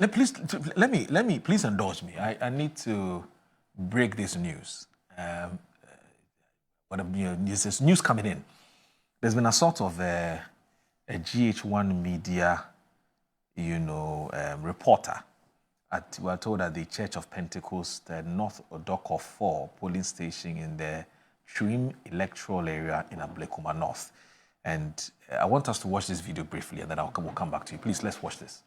please please indulge me. I need to break this news. This is news coming in. There's been a sort of a GH1 media, reporter. We are told at the Church of Pentecost, North Odoko 4 polling station in the Trim electoral area in Ablekuma North. And I want us to watch this video briefly, and then we'll come back to you. Please, let's watch this.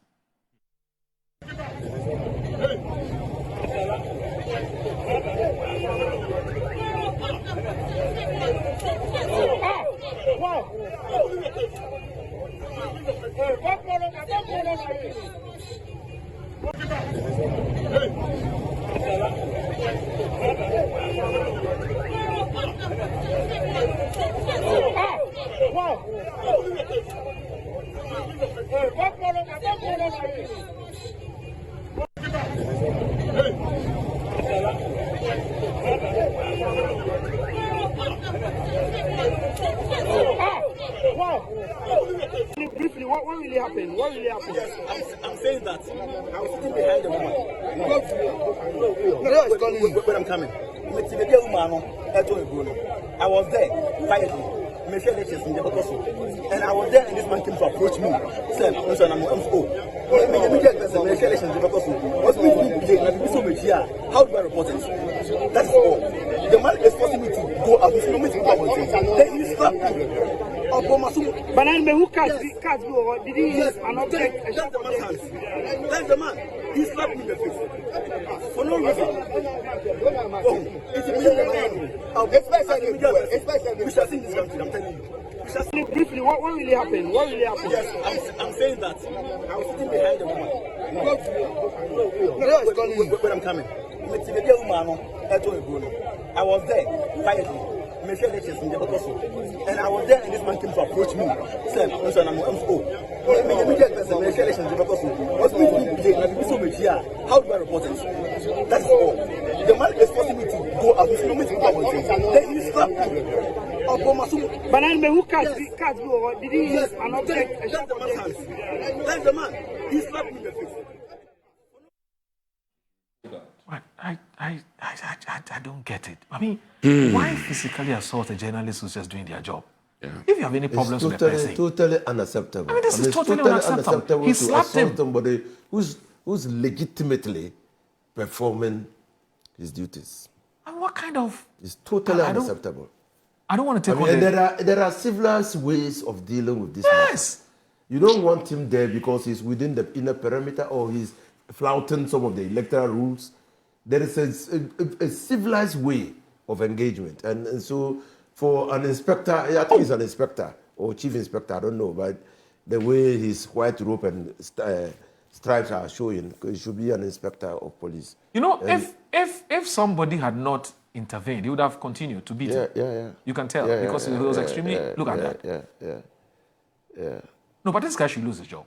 Briefly, what really happened? What really happened? Yes, I'm saying that I was sitting behind the woman. When I'm coming. I was there quietly. And I was there and this man came to approach me. Said, how do I report it? That's all. The man is forcing me to go out. He's not making then he slapped me. But then who catch did he use an object? That's the man's hands. That's the man. He slapped me in the face. For no reason. It's a we shall see this country, I'm telling you. Briefly, what really happened? What really happened? Yes, I'm saying that I was sitting behind the woman. When I'm coming. I was there quietly. And I was there and this man came to approach me. Said, how do I report it? That's all. The man is forcing me to go out. He's not making then he slapped me. But then who catch did he use an object? That's the man's hands. That's the man. He slapped me in the face. I don't get it. I mean, why physically assault a journalist who's just doing their job? Yeah. If you have any problems with the person, totally unacceptable. I mean, this is totally unacceptable. He slapped him. Somebody who's legitimately performing his duties. And what kind of? It's totally unacceptable. I don't want to take on there are civilized ways of dealing with this. Yes. Matter. You don't want him there because he's within the inner perimeter or he's flouting some of the electoral rules. There is a civilized way of engagement. And so for an inspector, I think he's an inspector or chief inspector, I don't know, but the way his white robe and stripes are showing, it should be an inspector of police. You know, if somebody had not intervened, he would have continued to beat him. Yeah. You can tell because he was extremely, look at that. Yeah. No, but this guy should lose his job.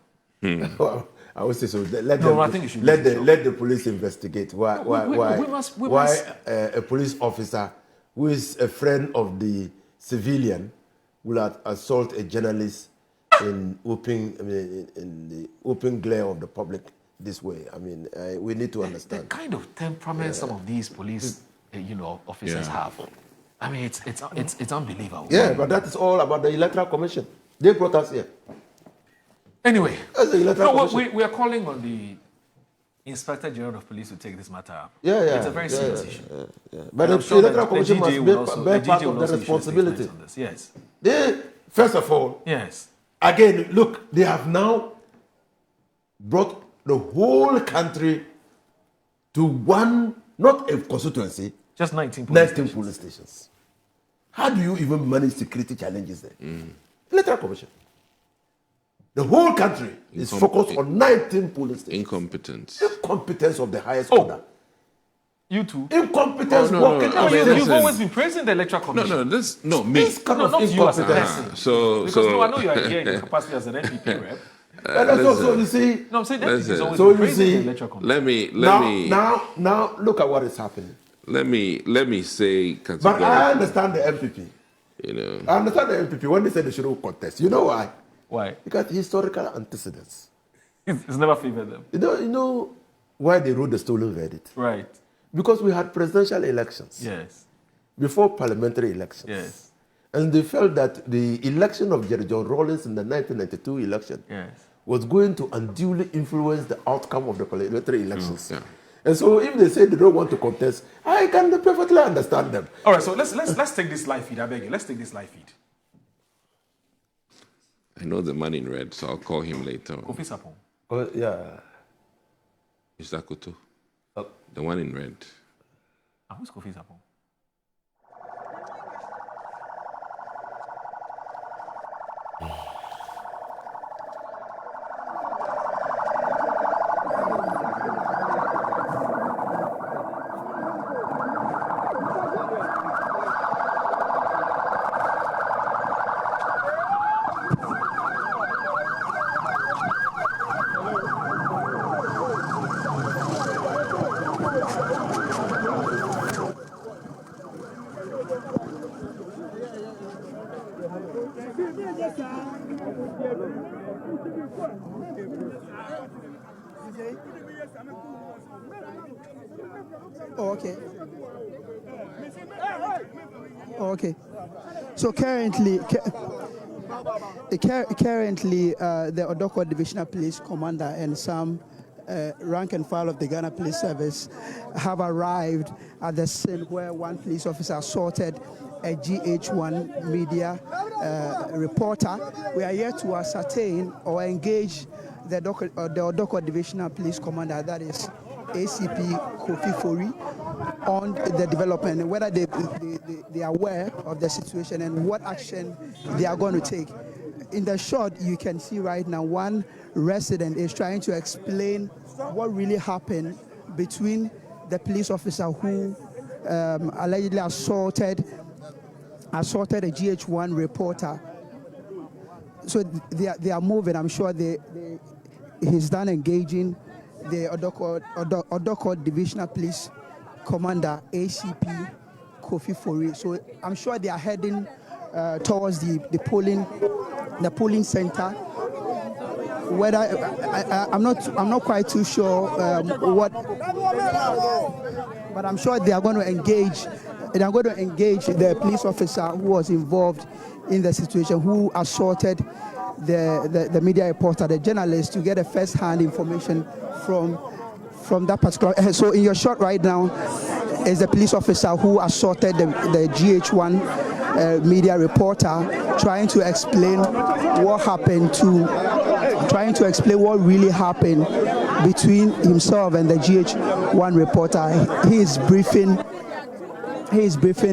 Well, I would say so. Let the police investigate why a police officer who is a friend of the civilian will assault a journalist in the open glare of the public this way. I mean, we need to understand the kind of temperament some of these police, officers have. I mean, it's unbelievable. Yeah, but that is all about the Electoral Commission. They brought us here. Anyway, we are calling on the Inspector General of Police to take this matter up. Yeah. It's a very serious issue. But the Electoral Commission must bear part of the responsibility. Yes. First of all, yes. Again, look, they have now brought the whole country to one, not a constituency, just 19 police stations. How do you even manage security challenges there? Electoral Commission. The whole country is focused on 19 police stations. Incompetence of the highest order. You too. Incompetence. You've always been praising the Electoral Commission. This kind of you as a person. Because I know you are here in your capacity as an NPP rep. And that's also, you see. No, I'm saying that is always been praising the Electoral Commission. Let me. Now, look at what is happening. Let me say. But I understand the MPP. I understand the MPP when they say they shouldn't contest. You know why? Why? Because historical antecedents. It's never favored them. You know why they wrote the stolen verdict? Right. Because we had presidential elections Yes. before parliamentary elections. Yes. And they felt that the election of Jerry John Rawlings in the 1992 election was going to unduly influence the outcome of the parliamentary elections. Yeah. And so if they say they don't want to contest, I can perfectly understand them. All right, so let's take this live feed. I beg you. Let's take this live feed. I know the man in red, so I'll call him later. Kofi Sapon. Yeah. Is that Kutu? The one in red. Who's Kofi Sapon? Oh, okay. Oh, okay. So currently, the Odoko Divisional Police Commander and some rank and file of the Ghana Police Service have arrived at the scene where one police officer assaulted a GH1 media reporter. We are here to ascertain or engage the Odoko Divisional Police Commander, that is ACP Kofi Fori, on the development and whether they are aware of the situation and what action they are going to take. In the shot, you can see right now one resident is trying to explain what really happened between the police officer who allegedly assaulted a GH1 reporter. So they are moving. I'm sure he's done engaging the Odoko Divisional Police Commander, ACP Kofi Fori. So I'm sure they are heading towards the polling center. Whether I'm not quite too sure what, but I'm sure they are going to engage. They are going to engage the police officer who was involved in the situation, who assaulted the media reporter, the journalist, to get a first-hand information from that particular. So in your shot right now is the police officer who assaulted the GH1 media reporter, trying to explain what happened trying to explain what really happened between himself and the GH1 reporter. He is briefing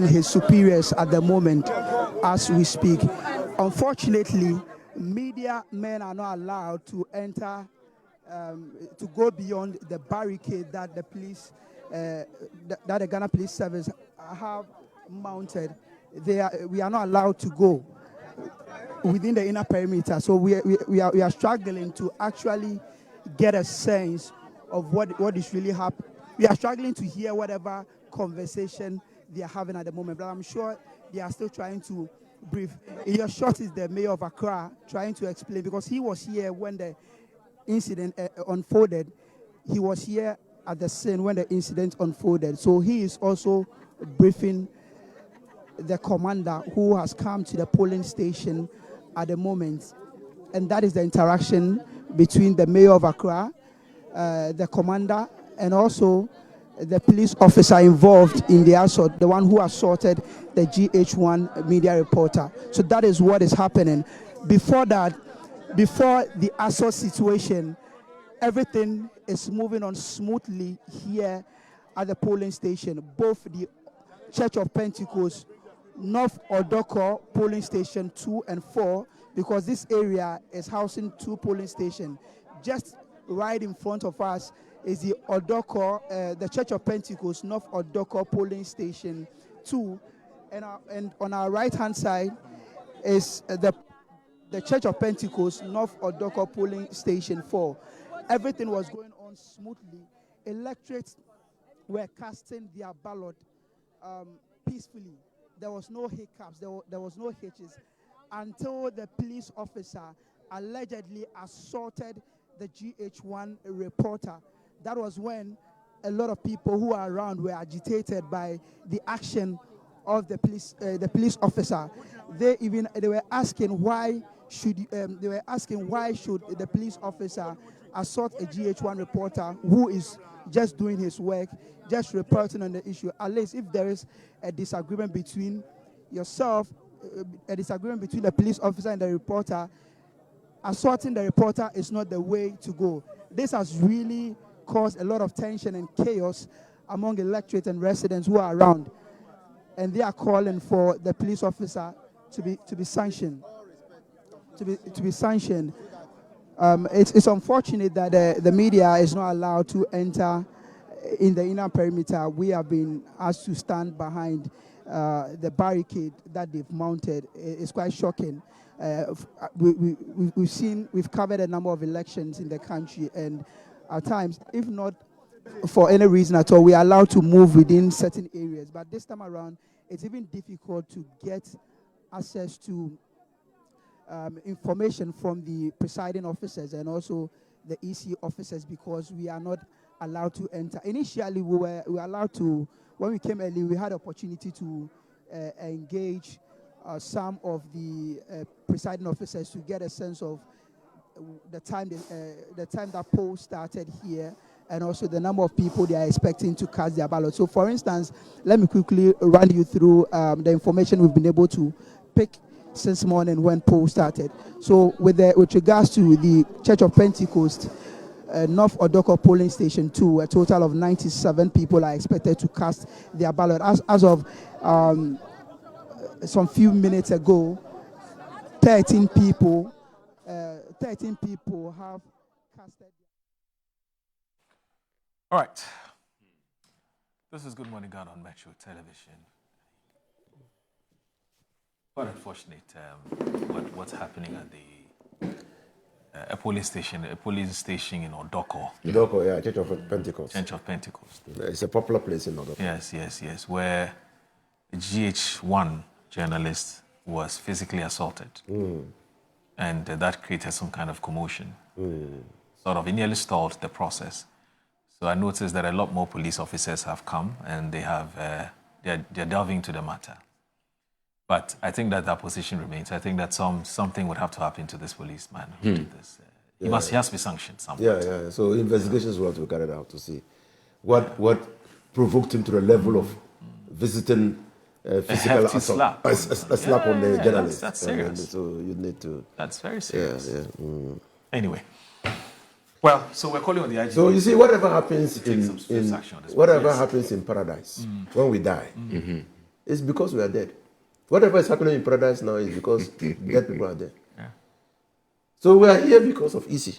his superiors at the moment as we speak. Unfortunately, media men are not allowed to enter, to go beyond the barricade that the police, that the Ghana Police Service have mounted. We are not allowed to go within the inner perimeter. So we are struggling to actually get a sense of what is really happening. We are struggling to hear whatever conversation they are having at the moment, but I'm sure they are still trying to brief. In your shot is the mayor of Accra trying to explain, because he was here when the incident unfolded. He was here at the scene when the incident unfolded. So he is also briefing the commander who has come to the polling station at the moment. And that is the interaction between the mayor of Accra, the commander, and also the police officer involved in the assault, the one who assaulted the GH1 media reporter. So that is what is happening. Before that, before the assault situation, everything is moving on smoothly here at the polling station. Both the Church of Pentecost, North Odoko polling station 2 and 4, because this area is housing 2 polling stations. Just right in front of us is the Odoko, the Church of Pentecost, North Odoko polling station 2, and on our right-hand side is the Church of Pentecost, North Odoko polling station 4. Everything was going on smoothly. Electorates were casting their ballot peacefully. There was no hiccups, there was no hitches, until the police officer allegedly assaulted the GH1 reporter. That was when a lot of people who are around were agitated by the action of the police officer. They were asking why should the police officer assault a GH1 reporter who is just doing his work, just reporting on the issue. At least if there is a disagreement between yourself, a disagreement between the police officer and the reporter, assaulting the reporter is not the way to go. This has really caused a lot of tension and chaos among electorate and residents who are around, and they are calling for the police officer to be sanctioned. To be sanctioned. It's unfortunate that the media is not allowed to enter in the inner perimeter. We have been asked to stand behind the barricade that they've mounted. It's quite shocking. We've covered a number of elections in the country, and at times, if not for any reason at all, we are allowed to move within certain areas. But this time around, it's even difficult to get access to information from the presiding officers and also the EC officers, because we are not allowed to enter. Initially, we were allowed to, when we came early, we had opportunity to engage some of the presiding officers to get a sense of the time that polls started here, and also the number of people they are expecting to cast their ballot. So, for instance, let me quickly run you through the information we've been able to pick since morning when polls started. So, with regards to the Church of Pentecost, North Odoko polling station 2, a total of 97 people are expected to cast their ballot. As of some few minutes ago, 13 people have casted. All right. This is Good Morning Ghana on Metro Television. Quite unfortunate what's happening at the a police station in Odoko. Odoko, yeah, Church of Pentecost. Church of Pentecost. It's a popular place in Odoko. Yes, where a GH1 journalist was physically assaulted. And that created some kind of commotion. Sort of, it nearly stalled the process. So I noticed that a lot more police officers have come, and they're delving into the matter. But I think that position remains. I think that something would have to happen to this policeman who did this. He has to be sanctioned somewhere. Yeah. So investigations will have to be carried out to see what provoked him to the level of visiting physical assault, a slap on the journalist. That's serious. So you need to. That's very serious. Anyway. Well, so we're calling on the IGP. So you see, whatever happens in paradise when we die, it's because we are dead. Whatever is happening in paradise now is because dead people are dead. Yeah. So we are here because of easy.